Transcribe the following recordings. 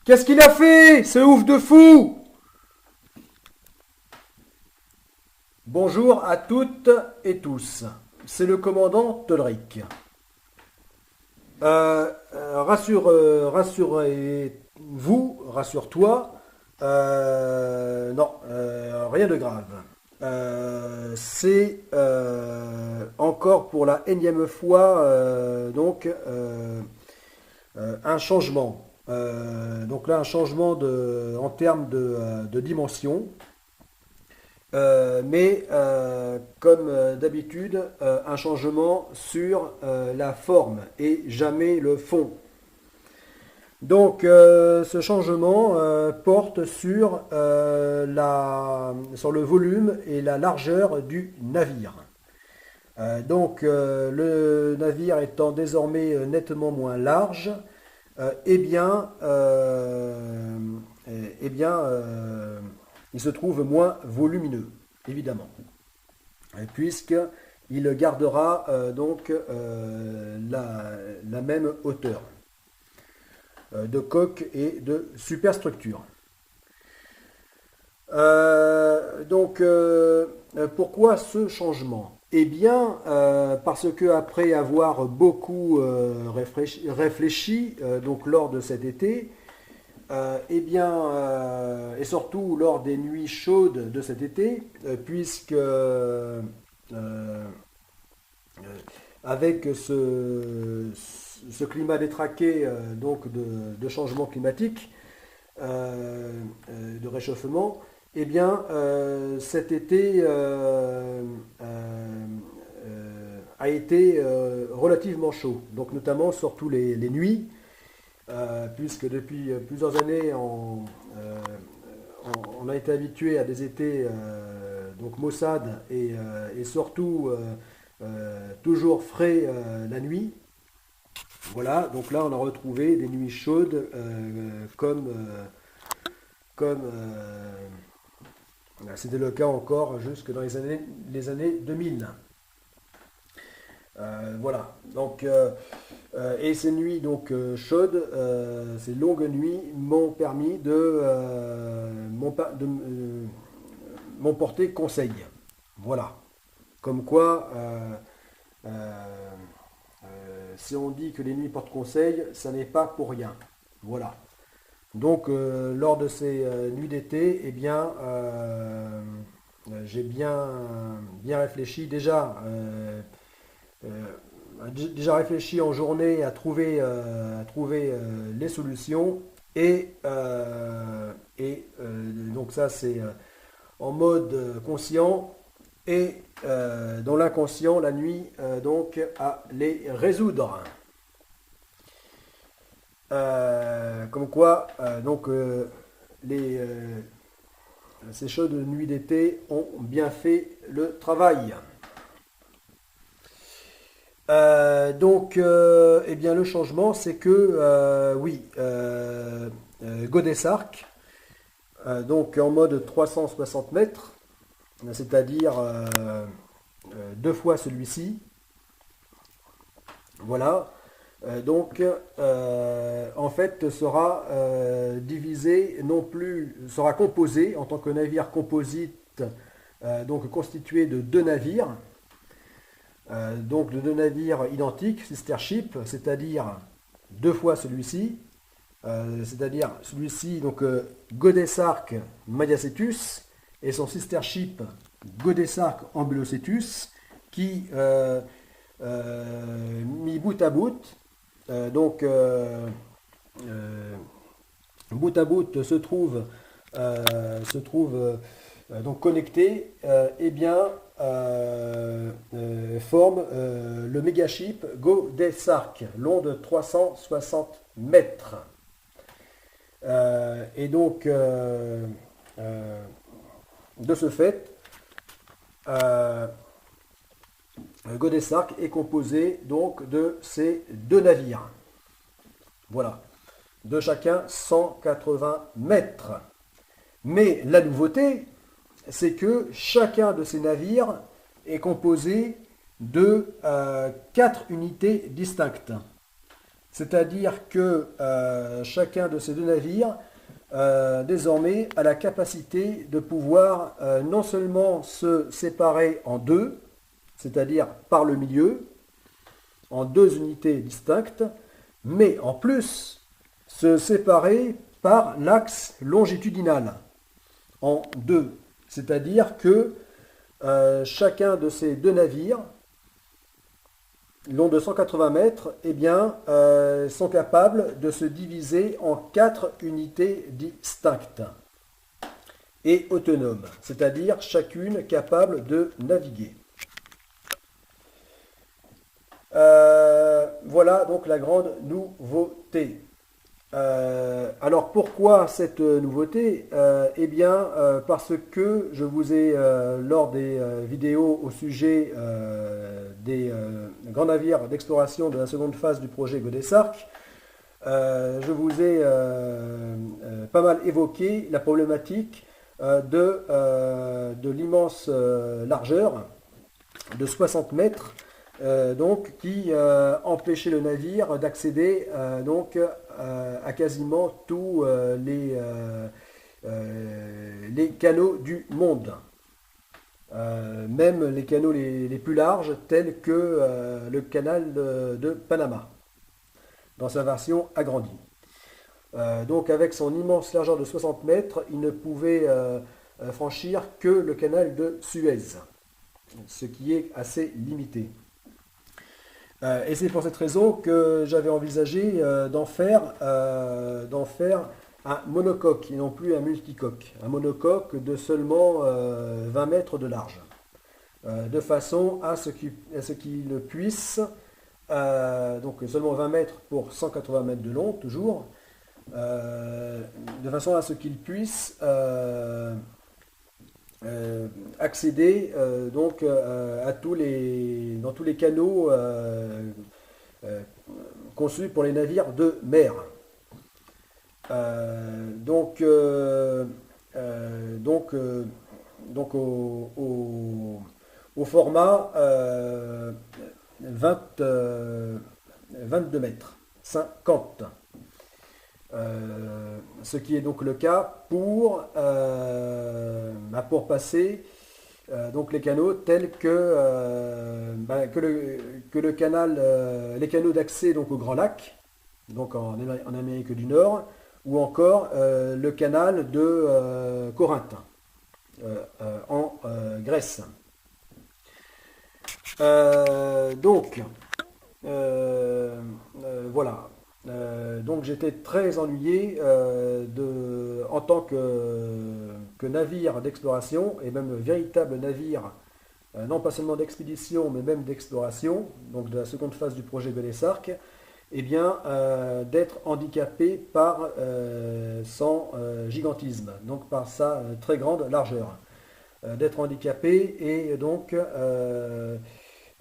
Qu'est-ce qu'il a fait, ce ouf de fou? Bonjour à toutes et tous, c'est le commandant Tolric. Rassurez-vous, rassure-toi, non, rien de grave. C'est encore pour la énième fois un changement. Donc là, un changement en termes de dimension. Comme d'habitude, un changement sur la forme et jamais le fond. Donc ce changement porte sur le volume et la largeur du navire. Le navire étant désormais nettement moins large, il se trouve moins volumineux, évidemment, puisqu'il gardera la même hauteur de coque et de superstructure. Pourquoi ce changement? Eh bien, parce que après avoir beaucoup réfléchi lors de cet été, et surtout lors des nuits chaudes de cet été, puisque avec ce climat détraqué de changement climatique, de réchauffement, cet été a été relativement chaud, donc notamment surtout les nuits, puisque depuis plusieurs années on a été habitué à des étés maussades et surtout toujours frais la nuit. Voilà, donc là on a retrouvé des nuits chaudes c'était le cas encore jusque dans les années 2000. Voilà, donc et ces nuits chaudes, ces longues nuits m'ont permis m'ont porté conseil. Voilà, comme quoi si on dit que les nuits portent conseil, ça n'est pas pour rien. Voilà. Donc lors de ces nuits d'été, j'ai bien réfléchi déjà réfléchi en journée à trouver les solutions donc ça c'est en mode conscient et dans l'inconscient la nuit à les résoudre. Comme quoi ces chaudes nuits d'été ont bien fait le travail. Le changement, c'est que Godessark, en mode 360 mètres, c'est-à-dire deux fois celui-ci, voilà, en fait sera divisé, sera composé en tant que navire composite, constitué de deux navires. De deux navires identiques, sister ship, c'est-à-dire deux fois celui-ci, c'est-à-dire celui-ci, Godessark Mediacetus, et son sister ship Godessark Ambulocetus, qui, mis bout à bout, bout à bout se trouve connecté, forme le mégaship Godessark, long de 360 mètres. De ce fait, Godessark est composé de ces deux navires. Voilà, de chacun 180 mètres. Mais la nouveauté, c'est que chacun de ces navires est composé de 4 unités distinctes. C'est-à-dire que chacun de ces deux navires, désormais, a la capacité de pouvoir non seulement se séparer en deux, c'est-à-dire par le milieu, en deux unités distinctes, mais en plus se séparer par l'axe longitudinal, en deux. C'est-à-dire que chacun de ces deux navires, long de 180 mètres, eh bien, sont capables de se diviser en quatre unités distinctes et autonomes, c'est-à-dire chacune capable de naviguer. Voilà donc la grande nouveauté. Alors pourquoi cette nouveauté? Eh bien parce que je vous ai, lors des vidéos au sujet des grands navires d'exploration de la seconde phase du projet Godessarc, je vous ai pas mal évoqué la problématique de l'immense largeur de 60 mètres donc, qui empêchait le navire d'accéder donc à quasiment tous les canaux du monde. Même les canaux les plus larges tels que le canal de Panama dans sa version agrandie. Donc avec son immense largeur de 60 mètres, il ne pouvait franchir que le canal de Suez, ce qui est assez limité. Et c'est pour cette raison que j'avais envisagé d'en faire un monocoque et non plus un multicoque. Un monocoque de seulement 20 mètres de large. De façon à ce qu'il puisse, donc seulement 20 mètres pour 180 mètres de long, toujours, de façon à ce qu'il puisse accéder donc dans tous les canaux conçus pour les navires de mer. Donc au format 22 mètres 50. Ce qui est donc le cas pour passer donc les canaux tels que le canal, les canaux d'accès donc au Grand Lac, donc en Amérique du Nord, ou encore le canal de Corinthe en Grèce. Voilà. Donc j'étais très ennuyé en tant que navire d'exploration et même véritable navire, non pas seulement d'expédition mais même d'exploration, donc de la seconde phase du projet Godessarc, eh bien d'être handicapé par son gigantisme, donc par sa très grande largeur, d'être handicapé et donc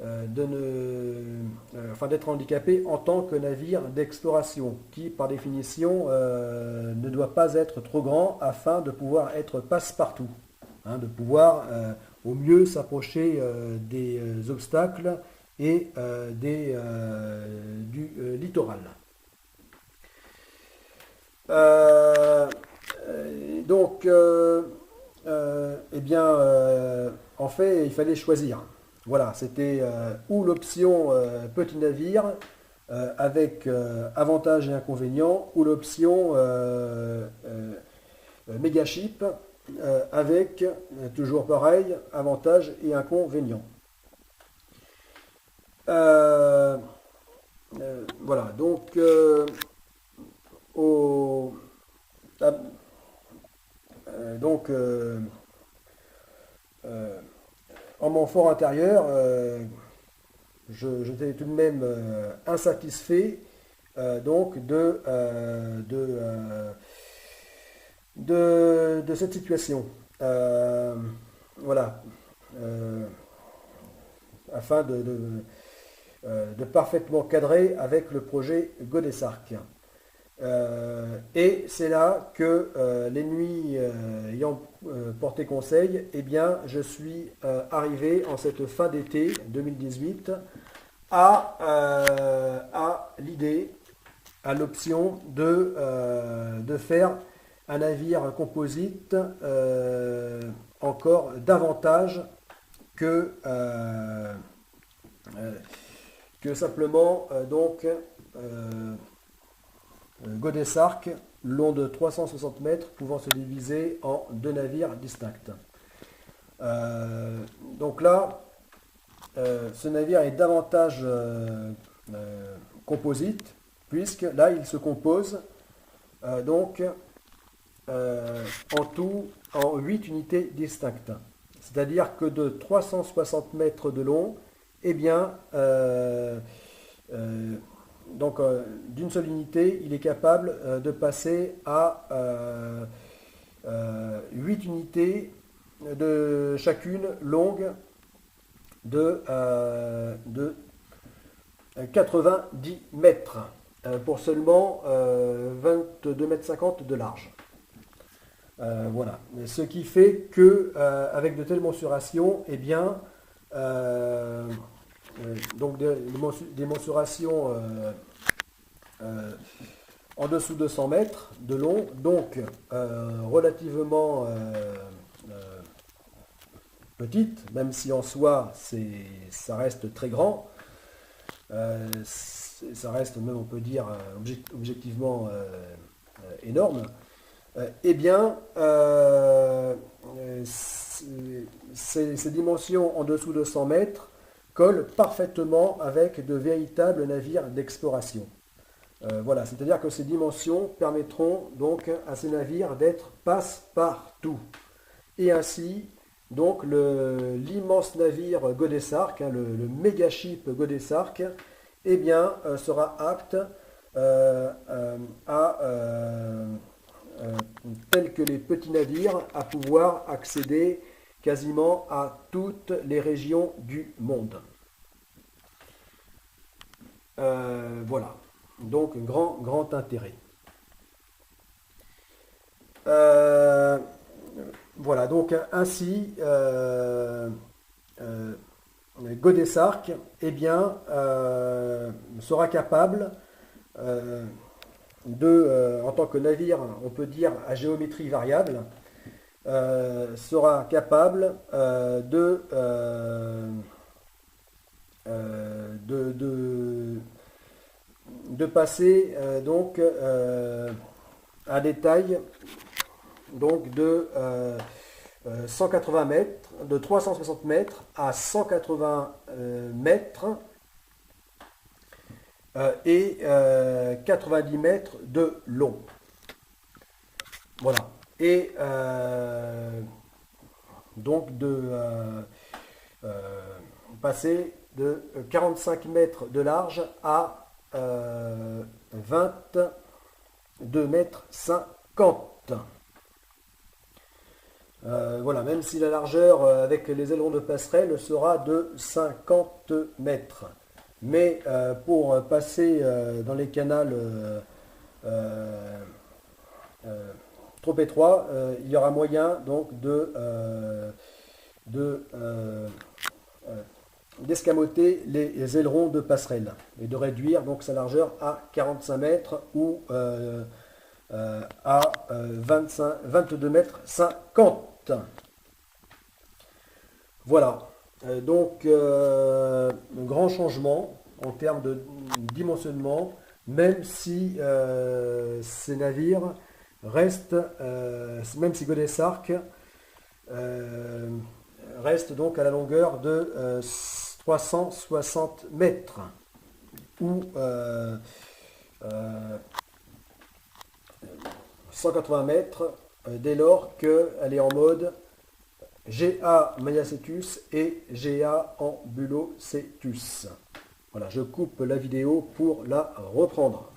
d'être handicapé en tant que navire d'exploration, qui par définition ne doit pas être trop grand afin de pouvoir être passe-partout, de pouvoir au mieux s'approcher des obstacles et du littoral. En fait, il fallait choisir. Voilà, c'était ou l'option petit navire avec avantages et inconvénients, ou l'option méga ship avec toujours pareil, avantages et inconvénients. Voilà, donc en mon fort intérieur, j'étais tout de même insatisfait donc de cette situation. Voilà. Afin de parfaitement cadrer avec le projet Godessarc. Et c'est là que les nuits ayant porté conseil, eh bien, je suis arrivé en cette fin d'été 2018 à l'idée a l'option de faire un navire composite encore davantage que simplement Godesarc, long de 360 mètres, pouvant se diviser en 2 navires distincts. Donc là, ce navire est davantage composite, puisque là, il se compose en tout en 8 unités distinctes. C'est-à-dire que de 360 mètres de long, eh bien, d'une seule unité, il est capable de passer à 8 unités de chacune longue de 90 mètres pour seulement 22,50 mètres de large. Voilà. Ce qui fait que avec de telles mensurations, eh bien, donc des mensurations en dessous de 100 mètres de long, donc relativement petite, même si en soi ça reste très grand, ça reste même, on peut dire, objectivement énorme. Eh bien, ces dimensions en dessous de 100 mètres collent parfaitement avec de véritables navires d'exploration. Voilà, c'est-à-dire que ces dimensions permettront donc à ces navires d'être passe-partout. Et ainsi, donc l'immense navire Godesarc, le méga-ship Godesarc, eh bien, sera apte tel que les petits navires, à pouvoir accéder quasiment à toutes les régions du monde. Voilà, donc grand intérêt. Voilà, donc ainsi, Godesarc, eh bien, sera capable en tant que navire, on peut dire à géométrie variable, sera capable de passer à des tailles donc de 180 mètres, de 360 mètres à 180 mètres et 90 mètres de long. Voilà. Et donc de passer de 45 mètres de large à 22 mètres 50. Voilà, même si la largeur avec les ailerons de passerelle sera de 50 mètres. Mais pour passer dans les canals trop étroits, il y aura moyen donc d'escamoter les ailerons de passerelle et de réduire donc sa largeur à 45 mètres ou à 22 mètres 50. Voilà, donc un grand changement en termes de dimensionnement, même si ces navires restent, même si Godesarc reste donc à la longueur de 360 mètres ou 180 mètres dès lors qu'elle est en mode GA Mayacetus et GA Ambulocetus. Voilà, je coupe la vidéo pour la reprendre.